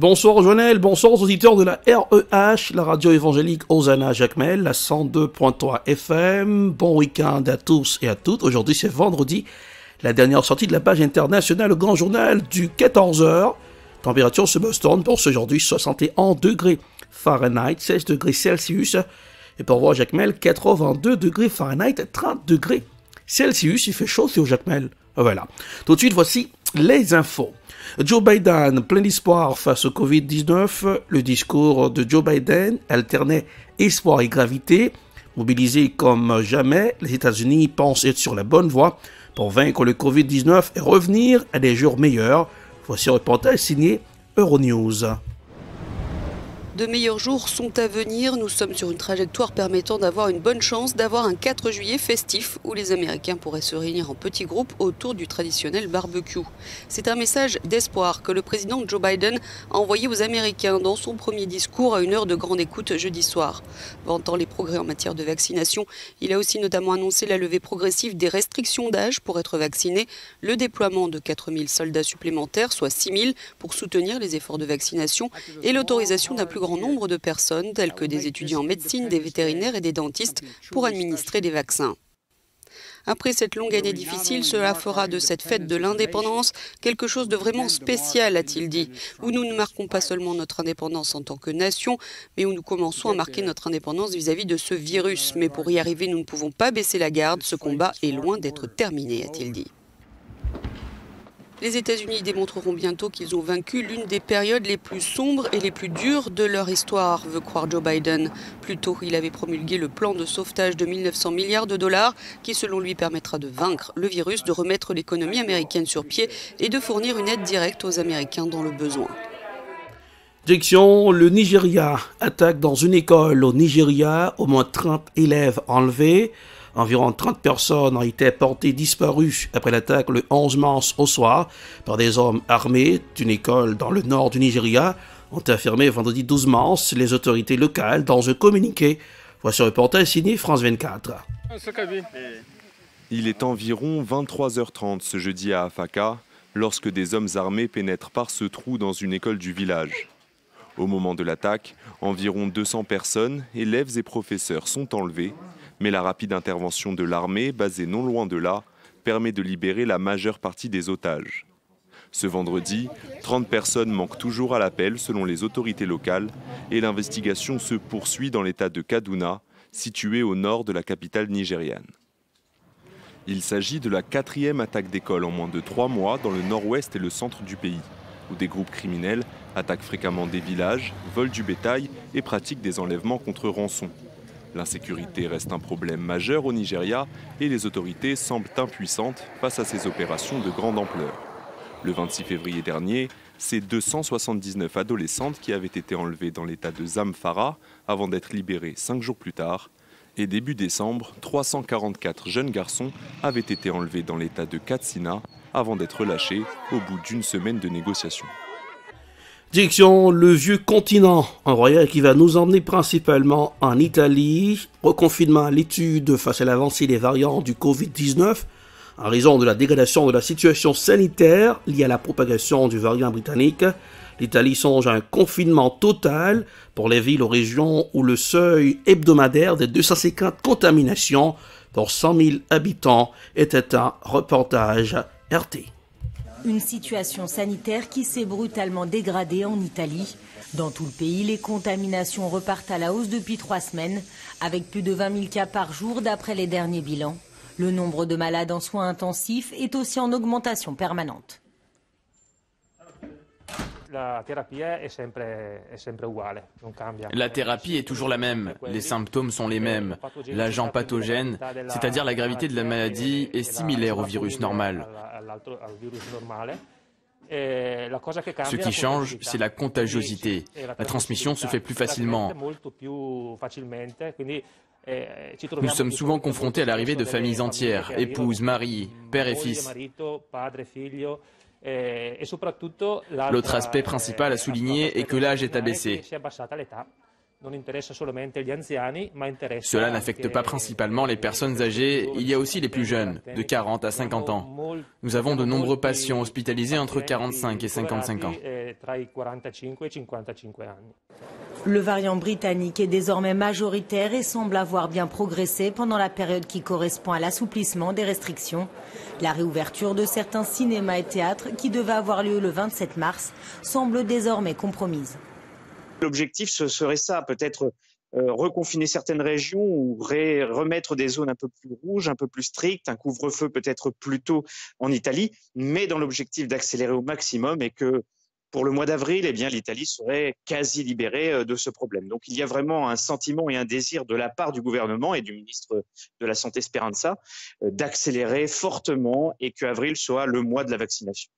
Bonsoir Jonel, bonsoir aux auditeurs de la REH, la radio évangélique Hosanna Jacmel, la 102.3 FM. Bon week-end à tous et à toutes. Aujourd'hui c'est vendredi, la dernière sortie de la page internationale, le grand journal du 14h. Température sur Boston pour ce aujourd'hui 61 degrés Fahrenheit, 16 degrés Celsius. Et pour voir Jacmel, 82 degrés Fahrenheit, 30 degrés Celsius. Il fait chaud sur Jacmel. Voilà. Tout de suite, voici les infos. Joe Biden, plein d'espoir face au Covid-19. Le discours de Joe Biden alternait espoir et gravité. Mobilisés comme jamais, les États-Unis pensent être sur la bonne voie pour vaincre le Covid-19 et revenir à des jours meilleurs. Voici un reportage signé Euronews. De meilleurs jours sont à venir. Nous sommes sur une trajectoire permettant d'avoir une bonne chance d'avoir un 4 juillet festif où les Américains pourraient se réunir en petits groupes autour du traditionnel barbecue. C'est un message d'espoir que le président Joe Biden a envoyé aux Américains dans son premier discours à une heure de grande écoute jeudi soir. Vantant les progrès en matière de vaccination, il a aussi notamment annoncé la levée progressive des restrictions d'âge pour être vacciné, le déploiement de 4000 soldats supplémentaires, soit 6000 pour soutenir les efforts de vaccination et l'autorisation d'un plus grand nombre de personnes, telles que des étudiants en médecine, des vétérinaires et des dentistes, pour administrer des vaccins. Après cette longue année difficile, cela fera de cette fête de l'indépendance quelque chose de vraiment spécial, a-t-il dit, où nous ne marquons pas seulement notre indépendance en tant que nation, mais où nous commençons à marquer notre indépendance vis-à-vis de ce virus. Mais pour y arriver, nous ne pouvons pas baisser la garde. Ce combat est loin d'être terminé, a-t-il dit. Les États-Unis démontreront bientôt qu'ils ont vaincu l'une des périodes les plus sombres et les plus dures de leur histoire, veut croire Joe Biden. Plus tôt, il avait promulgué le plan de sauvetage de 1900 milliards de dollars qui, selon lui, permettra de vaincre le virus, de remettre l'économie américaine sur pied et de fournir une aide directe aux Américains dans le besoin. Direction le Nigeria. Attaque dans une école au Nigeria. Au moins 30 élèves enlevés. Environ 30 personnes ont été portées disparues après l'attaque le 11 mars au soir par des hommes armés d'une école dans le nord du Nigeria, ont affirmé vendredi 12 mars les autorités locales dans un communiqué. Voici un reportage signé France 24. Il est environ 23h30 ce jeudi à Afaka, lorsque des hommes armés pénètrent par ce trou dans une école du village. Au moment de l'attaque, environ 200 personnes, élèves et professeurs sont enlevés, mais la rapide intervention de l'armée, basée non loin de là, permet de libérer la majeure partie des otages. Ce vendredi, 30 personnes manquent toujours à l'appel selon les autorités locales et l'investigation se poursuit dans l'état de Kaduna, situé au nord de la capitale nigériane. Il s'agit de la 4e attaque d'école en moins de 3 mois dans le nord-ouest et le centre du pays, où des groupes criminels attaquent fréquemment des villages, volent du bétail et pratiquent des enlèvements contre rançon. L'insécurité reste un problème majeur au Nigeria et les autorités semblent impuissantes face à ces opérations de grande ampleur. Le 26 février dernier, c'est 279 adolescentes qui avaient été enlevées dans l'état de Zamfara avant d'être libérées 5 jours plus tard. Et début décembre, 344 jeunes garçons avaient été enlevés dans l'état de Katsina avant d'être relâchés au bout d'une semaine de négociations. Direction le vieux continent, un voyage qui va nous emmener principalement en Italie. Reconfinement à l'étude face à l'avancée des variants du Covid-19 en raison de la dégradation de la situation sanitaire liée à la propagation du variant britannique. L'Italie songe à un confinement total pour les villes ou régions où le seuil hebdomadaire des 250 contaminations pour 100 000 habitants était un reportage RT. Une situation sanitaire qui s'est brutalement dégradée en Italie. Dans tout le pays, les contaminations repartent à la hausse depuis 3 semaines, avec plus de 20 000 cas par jour d'après les derniers bilans. Le nombre de malades en soins intensifs est aussi en augmentation permanente. La thérapie est toujours la même, les symptômes sont les mêmes, l'agent pathogène, c'est-à-dire la gravité de la maladie, est similaire au virus normal. Ce qui change, c'est la contagiosité. La transmission se fait plus facilement. Nous sommes souvent confrontés à l'arrivée de familles entières, épouses, maris, père et fils. L'autre aspect principal à souligner est que l'âge est abaissé. Cela n'affecte pas principalement les personnes âgées, il y a aussi les plus jeunes, de 40 à 50 ans. Nous avons de nombreux patients hospitalisés entre 45 et 55 ans. Le variant britannique est désormais majoritaire et semble avoir bien progressé pendant la période qui correspond à l'assouplissement des restrictions. La réouverture de certains cinémas et théâtres qui devait avoir lieu le 27 mars semble désormais compromise. L'objectif, ce serait ça, peut-être reconfiner certaines régions ou remettre des zones un peu plus rouges, un peu plus strictes, un couvre-feu peut-être plus tôt en Italie, mais dans l'objectif d'accélérer au maximum et que pour le mois d'avril, eh bien, l'Italie serait quasi libérée de ce problème. Donc il y a vraiment un sentiment et un désir de la part du gouvernement et du ministre de la Santé Speranza d'accélérer fortement et qu'avril soit le mois de la vaccination.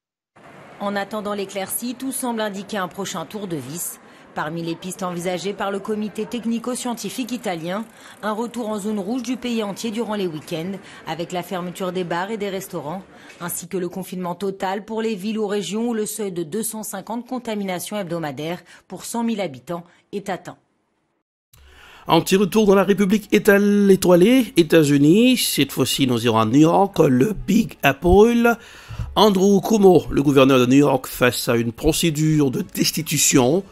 En attendant l'éclaircie, tout semble indiquer un prochain tour de vis. Parmi les pistes envisagées par le comité technico-scientifique italien, un retour en zone rouge du pays entier durant les week-ends, avec la fermeture des bars et des restaurants, ainsi que le confinement total pour les villes ou régions où le seuil de 250 contaminations hebdomadaires pour 100 000 habitants est atteint. Un petit retour dans la République étoilée, États-Unis. Cette fois-ci, nous irons à New York, le Big Apple. Andrew Cuomo, le gouverneur de New York, face à une procédure de destitution.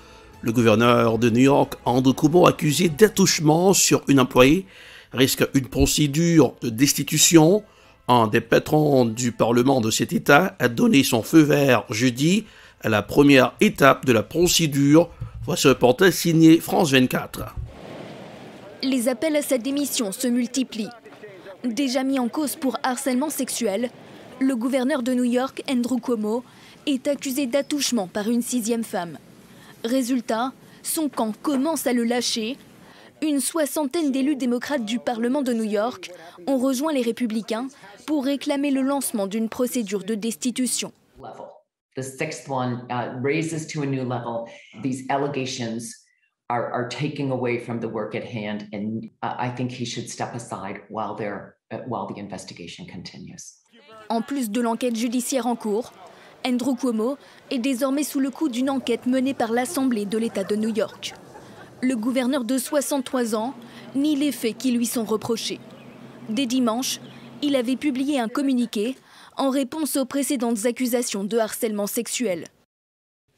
Le gouverneur de New York, Andrew Cuomo, accusé d'attouchement sur une employée, risque une procédure de destitution. Un des patrons du Parlement de cet État a donné son feu vert jeudi à la première étape de la procédure. Voici un reportage signé France 24. Les appels à sa démission se multiplient. Déjà mis en cause pour harcèlement sexuel, le gouverneur de New York, Andrew Cuomo, est accusé d'attouchement par une 6e femme. Résultat, son camp commence à le lâcher. Une 60aine d'élus démocrates du Parlement de New York ont rejoint les républicains pour réclamer le lancement d'une procédure de destitution. The sixth one raises to a new level. These allegations are taking away from the work at hand, and I think he should step aside while the investigation continues. En plus de l'enquête judiciaire en cours, Andrew Cuomo est désormais sous le coup d'une enquête menée par l'Assemblée de l'État de New York. Le gouverneur de 63 ans nie les faits qui lui sont reprochés. Dès dimanche, il avait publié un communiqué en réponse aux précédentes accusations de harcèlement sexuel.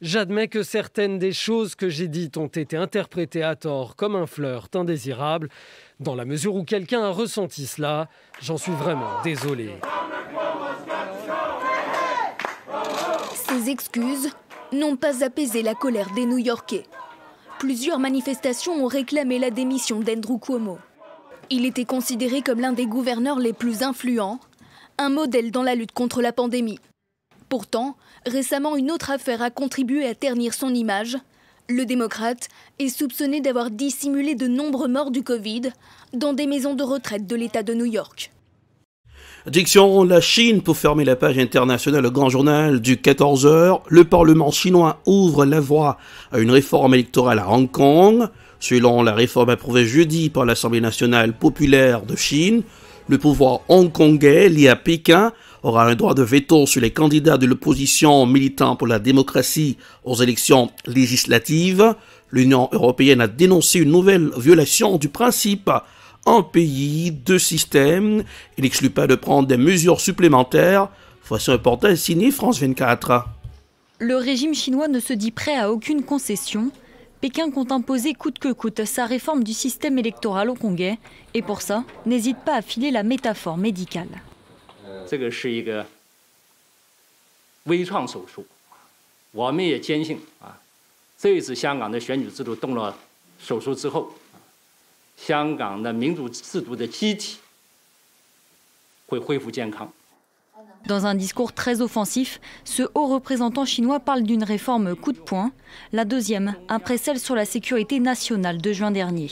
J'admets que certaines des choses que j'ai dites ont été interprétées à tort comme un flirt indésirable. Dans la mesure où quelqu'un a ressenti cela, j'en suis vraiment désolé. Ces excuses n'ont pas apaisé la colère des New-Yorkais. Plusieurs manifestations ont réclamé la démission d'Andrew Cuomo. Il était considéré comme l'un des gouverneurs les plus influents, un modèle dans la lutte contre la pandémie. Pourtant, récemment, une autre affaire a contribué à ternir son image. Le démocrate est soupçonné d'avoir dissimulé de nombreux morts du Covid dans des maisons de retraite de l'État de New York. Direction la Chine pour fermer la page internationale Le Grand Journal du 14h. Le Parlement chinois ouvre la voie à une réforme électorale à Hong Kong. Selon la réforme approuvée jeudi par l'Assemblée nationale populaire de Chine, le pouvoir hongkongais lié à Pékin aura un droit de veto sur les candidats de l'opposition militant pour la démocratie aux élections législatives. L'Union européenne a dénoncé une nouvelle violation du principe un pays, deux systèmes. Il n'exclut pas de prendre des mesures supplémentaires. Voici un reportage signé France 24. Le régime chinois ne se dit prêt à aucune concession. Pékin compte imposer coûte que coûte sa réforme du système électoral hongkongais. Et pour ça, n'hésite pas à filer la métaphore médicale. Dans un discours très offensif, ce haut représentant chinois parle d'une réforme coup de poing, la deuxième après celle sur la sécurité nationale de juin dernier.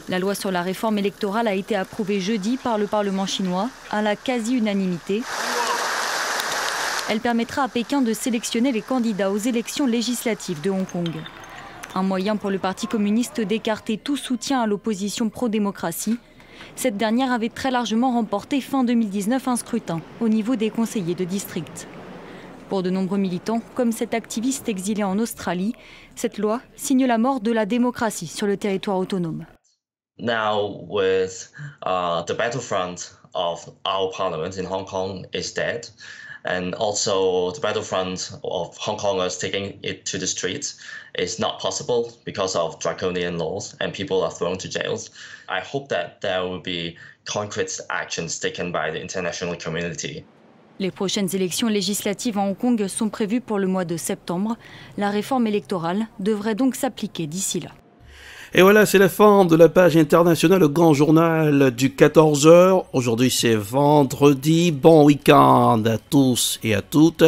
La loi sur la réforme électorale a été approuvée jeudi par le Parlement chinois à la quasi-unanimité. Elle permettra à Pékin de sélectionner les candidats aux élections législatives de Hong Kong. Un moyen pour le Parti communiste d'écarter tout soutien à l'opposition pro-démocratie. Cette dernière avait très largement remporté fin 2019 un scrutin au niveau des conseillers de district. Pour de nombreux militants, comme cet activiste exilé en Australie, cette loi signe la mort de la démocratie sur le territoire autonome. Now, with the battlefront of our parliament in Hong Kong is dead, and also the battlefront of Hong Kongers taking it to the streets is not possible because of draconian laws and people are thrown to jails. I hope that there will be concrete actions taken by the international community. Les prochaines élections législatives à Hong Kong sont prévues pour le mois de septembre. La réforme électorale devrait donc s'appliquer d'ici là. Et voilà, c'est la fin de la page internationale, le grand journal du 14h. Aujourd'hui, c'est vendredi. Bon week-end à tous et à toutes.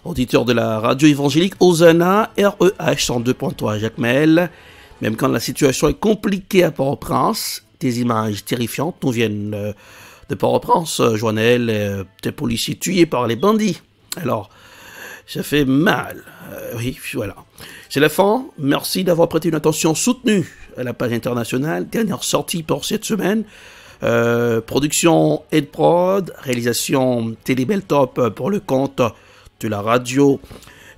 Auditeurs de la radio évangélique Hosanna, REH 102.3 Jacmel. Même quand la situation est compliquée à Port-au-Prince, des images terrifiantes nous viennent de Port-au-Prince. Joannel, des policiers tués par les bandits. Alors, ça fait mal. Oui, voilà. C'est la fin. Merci d'avoir prêté une attention soutenue à la page internationale. Dernière sortie pour cette semaine. Production Edprod, réalisation Télébeltop pour le compte de la radio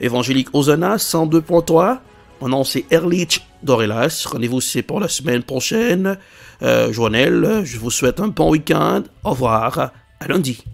évangélique Hosanna 102.3. Mon nom c'est Erlich Dorelas. Rendez-vous c'est pour la semaine prochaine. Joannel, je vous souhaite un bon week-end. Au revoir. À lundi.